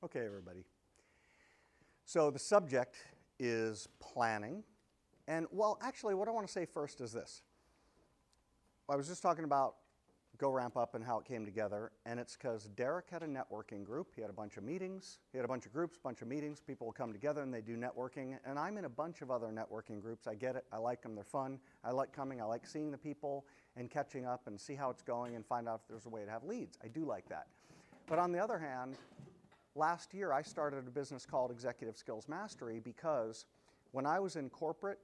Okay, everybody. So the subject is planning. And well, actually, what I want to say first is this. I was just talking about Go Ramp Up and how it came together, and it's because Derek had a networking group. He had a bunch of meetings. He had a bunch of groups, a bunch of meetings. People will come together and they do networking. And I'm in a bunch of other networking groups. I get it. I like them. They're fun. I like coming. I like seeing the people and catching up and see how it's going and find out if there's a way to have leads. I do like that. But on the other hand, last year I started a business called Executive Skills Mastery because when I was in corporate,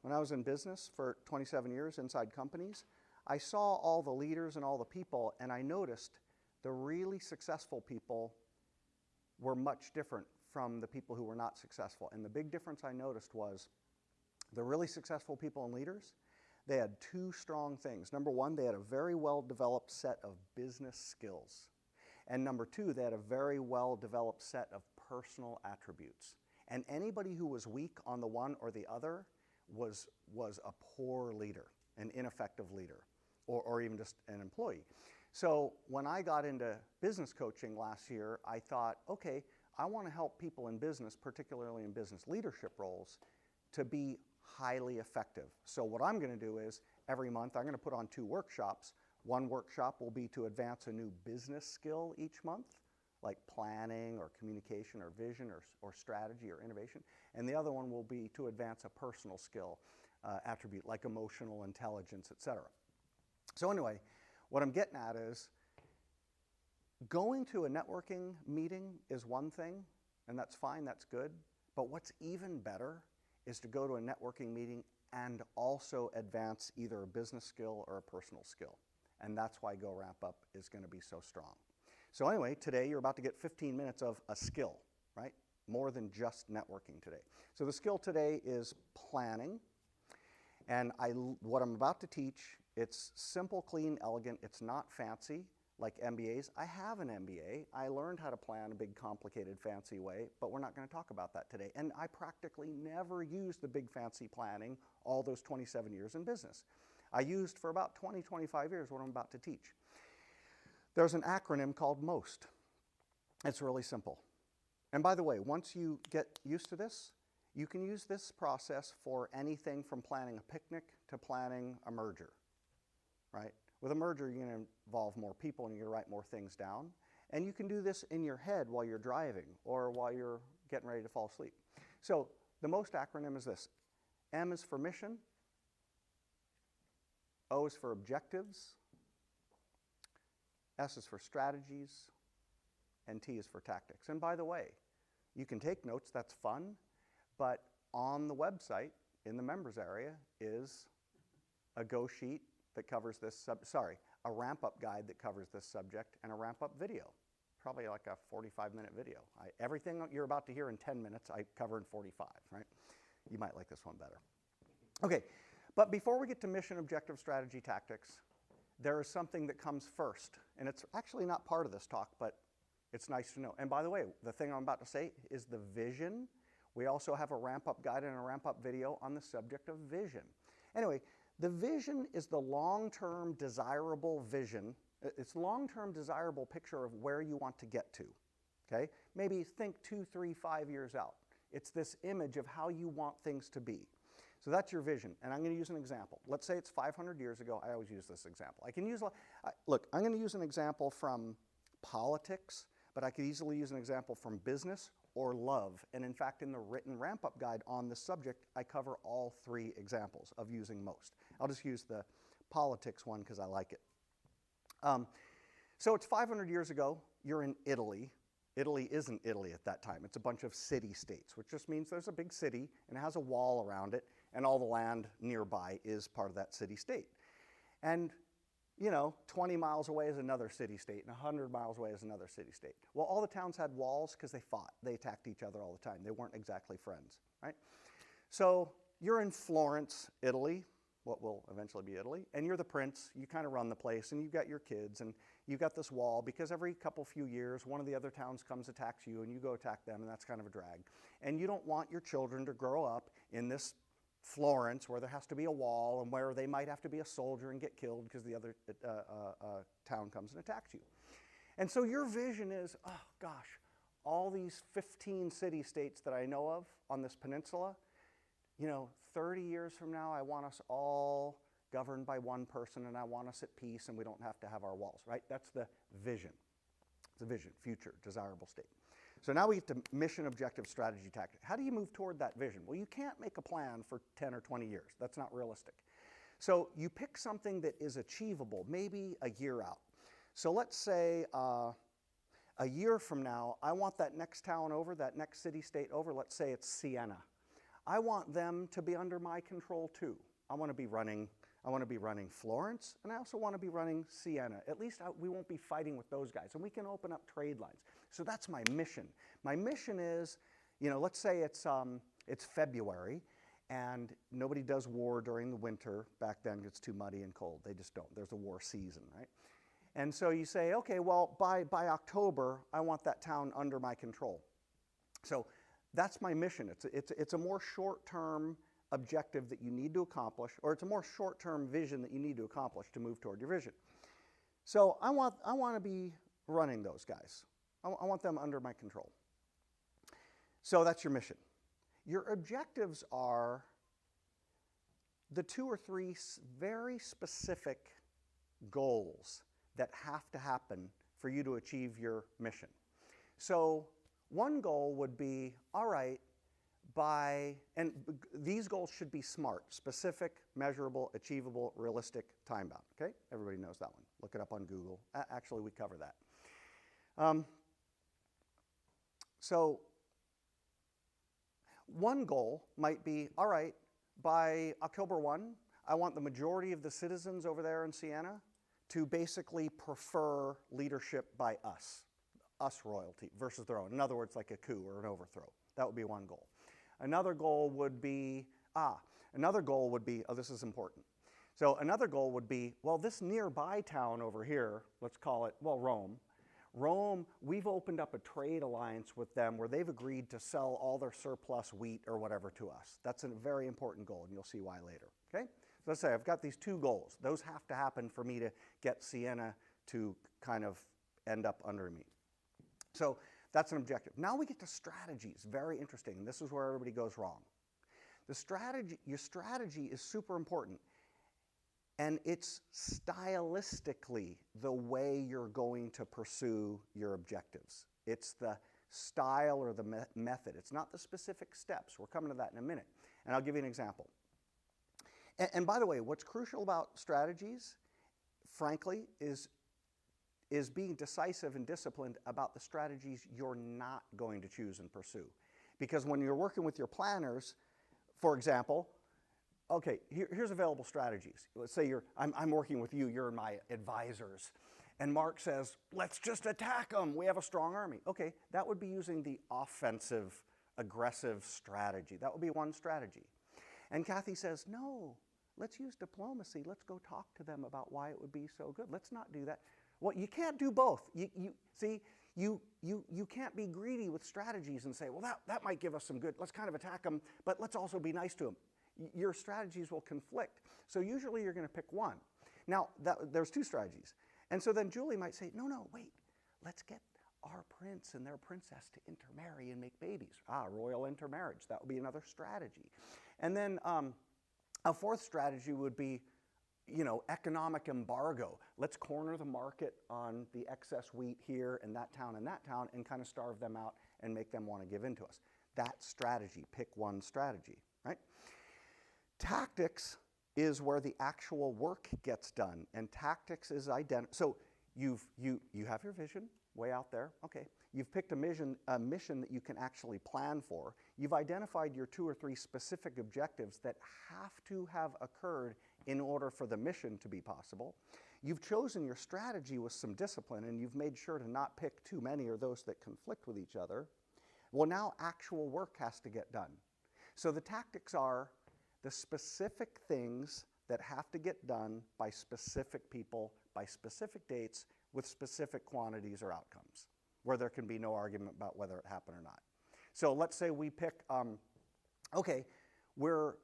when I was in business for 27 years inside companies, I saw all the leaders and all the people, and I noticed the really successful people were much different from the people who were not successful. And the big difference I noticed was the really successful people and leaders, they had two strong things. Number one, they had a very well-developed set of business skills. And number two, they had a very well-developed set of personal attributes. And anybody who was weak on the one or the other was a poor leader, an ineffective leader, or even just an employee. So when I got into business coaching last year, I thought, okay, I want to help people in business, particularly in business leadership roles, to be highly effective. So what I'm going to do is every month I'm going to put on 2 workshops. One workshop will be to advance a new business skill each month, like planning or communication or vision or strategy or innovation. And the other one will be to advance a personal skill attribute like emotional intelligence, etc. So anyway, what I'm getting at is going to a networking meeting is one thing, and that's fine, that's good. But what's even better is to go to a networking meeting and also advance either a business skill or a personal skill. And that's why Go Ramp Up is going to be so strong. So anyway, today you're about to get 15 minutes of a skill, right? More than just networking today. So the skill today is planning. And what I'm about to teach, it's simple, clean, elegant. It's not fancy like MBAs. I have an MBA. I learned how to plan a big, complicated, fancy way, but we're not going to talk about that today. And I practically never used the big, fancy planning all those 27 years in business. I used for about 20, 25 years what I'm about to teach. There's an acronym called MOST. It's really simple. And by the way, once you get used to this, you can use this process for anything from planning a picnic to planning a merger, right? With a merger, you're going to involve more people and you're going to write more things down. And you can do this in your head while you're driving or while you're getting ready to fall asleep. So the MOST acronym is this. M is for mission. O is for objectives. S is for strategies. And T is for tactics. And by the way, you can take notes, that's fun. But on the website, in the members area, is a go sheet that covers this, a ramp-up guide that covers this subject and a ramp-up video, probably like a 45-minute video. Everything you're about to hear in 10 minutes, I cover in 45, right? You might like this one better. Okay, but before we get to mission, objective, strategy, tactics, there is something that comes first. And it's actually not part of this talk, but it's nice to know. And by the way, the thing I'm about to say is the vision. We also have a ramp-up guide and a ramp-up video on the subject of vision. Anyway, the vision is the long-term desirable vision. It's long-term desirable picture of where you want to get to, okay? Maybe think 2, 3, 5 years out. It's this image of how you want things to be. So that's your vision, and I'm going to use an example. Let's say it's 500 years ago. I always use this example. I can use, look, I'm going to use an example from politics, but I could easily use an example from business or love. And in fact, in the written ramp-up guide on this subject, I cover all 3 examples of using MOST. I'll just use the politics one because I like it. So it's 500 years ago. You're in Italy. Italy isn't Italy at that time. It's a bunch of city-states, which just means there's a big city and it has a wall around it, and all the land nearby is part of that city-state. And 20 miles away is another city-state, and 100 miles away is another city-state. Well, all the towns had walls because they fought. They attacked each other all the time. They weren't exactly friends, right? So you're in Florence, Italy, what will eventually be Italy, and you're the prince. You kind of run the place, and you've got your kids, and you've got this wall because every few years, one of the other towns comes, attacks you, and you go attack them, and that's kind of a drag. And you don't want your children to grow up in this Florence, where there has to be a wall and where they might have to be a soldier and get killed because the other town comes and attacks you. And so your vision is, oh gosh, all these 15 city-states that I know of on this peninsula, 30 years from now, I want us all governed by one person, and I want us at peace, and we don't have to have our walls, right? That's the vision. It's a vision, future, desirable state. So now we get to mission, objective, strategy, tactic. How do you move toward that vision? Well, you can't make a plan for 10 or 20 years. That's not realistic. So you pick something that is achievable, maybe a year out. So let's say a year from now, I want that next town over, that next city-state over, let's say it's Siena. I want them to be under my control too. I want to be running Florence, and I also want to be running Siena. At least we won't be fighting with those guys, and we can open up trade lines. So that's my mission. My mission is, let's say it's February, and nobody does war during the winter. Back then, it's too muddy and cold. They just don't. There's a war season, right? And so you say, okay, well, by October, I want that town under my control. So that's my mission. It's a more short-term objective that you need to accomplish, or it's a more short-term vision that you need to accomplish to move toward your vision. So I want to be running those guys. I want them under my control. So that's your mission. Your objectives are the 2 or 3 very specific goals that have to happen for you to achieve your mission. So one goal would be, all right, and these goals should be SMART: specific, measurable, achievable, realistic, time-bound. Okay? Everybody knows that one. Look it up on Google. Actually, we cover that. So one goal might be, all right, by October 1, I want the majority of the citizens over there in Siena to basically prefer leadership by us royalty, versus their own. In other words, like a coup or an overthrow. That would be one goal. Another goal would be, oh, this is important. So another goal would be, well, this nearby town over here, let's call it, Rome. Rome, we've opened up a trade alliance with them where they've agreed to sell all their surplus wheat or whatever to us. That's a very important goal, and you'll see why later, okay? So let's say I've got these 2 goals. Those have to happen for me to get Siena to kind of end up under me. So that's an objective. Now we get to strategies. Very interesting. This is where everybody goes wrong. Your strategy is super important. And it's stylistically the way you're going to pursue your objectives. It's the style or the method. It's not the specific steps. We're coming to that in a minute. And I'll give you an example. And by the way, what's crucial about strategies, frankly, is being decisive and disciplined about the strategies you're not going to choose and pursue. Because when you're working with your planners, for example, okay, here's available strategies. Let's say I'm working with you, you're my advisors, and Mark says, let's just attack them, we have a strong army. Okay, that would be using the offensive, aggressive strategy. That would be one strategy. And Kathy says, no, let's use diplomacy. Let's go talk to them about why it would be so good. Let's not do that. Well, you can't do both. You can't be greedy with strategies and say, well, that might give us some good, let's kind of attack them, but let's also be nice to them. Your strategies will conflict. So usually you're going to pick one. Now, there's 2 strategies. And so then Julie might say, no, wait, let's get our prince and their princess to intermarry and make babies. Royal intermarriage. That would be another strategy. And then a 4th strategy would be, economic embargo. Let's corner the market on the excess wheat here in that town and kind of starve them out and make them want to give in to us. That's strategy. Pick one strategy, right? Tactics is where the actual work gets done, and tactics is so you have your vision way out there. Okay, you've picked a mission that you can actually plan for. You've identified your 2 or 3 specific objectives that have to have occurred in order for the mission to be possible. You've chosen your strategy with some discipline, and you've made sure to not pick too many or those that conflict with each other. Well, now actual work has to get done. So the tactics are the specific things that have to get done by specific people, by specific dates, with specific quantities or outcomes, where there can be no argument about whether it happened or not. So let's say we pick, okay, we're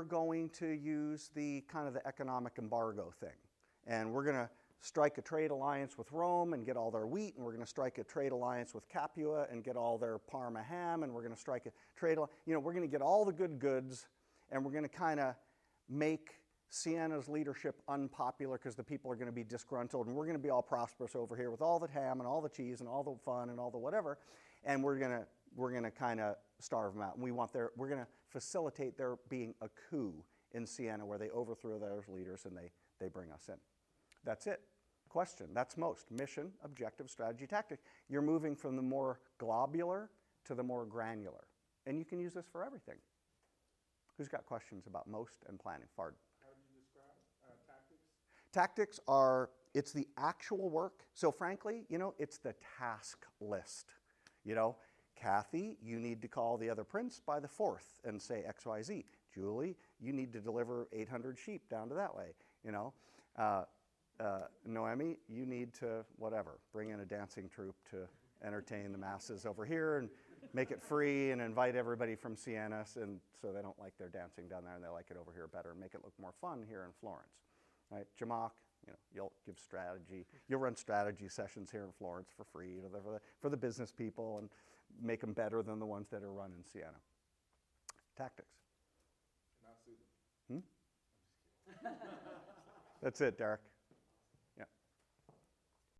going to use the kind of the economic embargo thing, and we're going to strike a trade alliance with Rome and get all their wheat, and we're going to strike a trade alliance with Capua and get all their Parma ham, and we're going to strike a trade, we're going to get all the good goods, and we're going to kind of make Sienna's leadership unpopular because the people are going to be disgruntled, and we're going to be all prosperous over here with all the ham and all the cheese and all the fun and all the whatever, and we're going to kind of starve them out. And we're going to facilitate there being a coup in Siena where they overthrow those leaders and they bring us in. That's it. Question. That's most. Mission, objective, strategy, tactic. You're moving from the more globular to the more granular. And you can use this for everything. Who's got questions about most and planning? Fard. How do you describe tactics? Tactics are, it's the actual work. So frankly, it's the task list. Kathy, you need to call the other prince by the 4th and say X, Y, Z. Julie, you need to deliver 800 sheep down to that way. Noemi, you need to, whatever, bring in a dancing troupe to entertain the masses over here and make it free and invite everybody from Siena, and so they don't like their dancing down there and they like it over here better and make it look more fun here in Florence. Right? Jamak, you'll give strategy. You'll run strategy sessions here in Florence for free for the business people and make them better than the ones that are run in Siena. Tactics. Not sue them. That's it, Derek.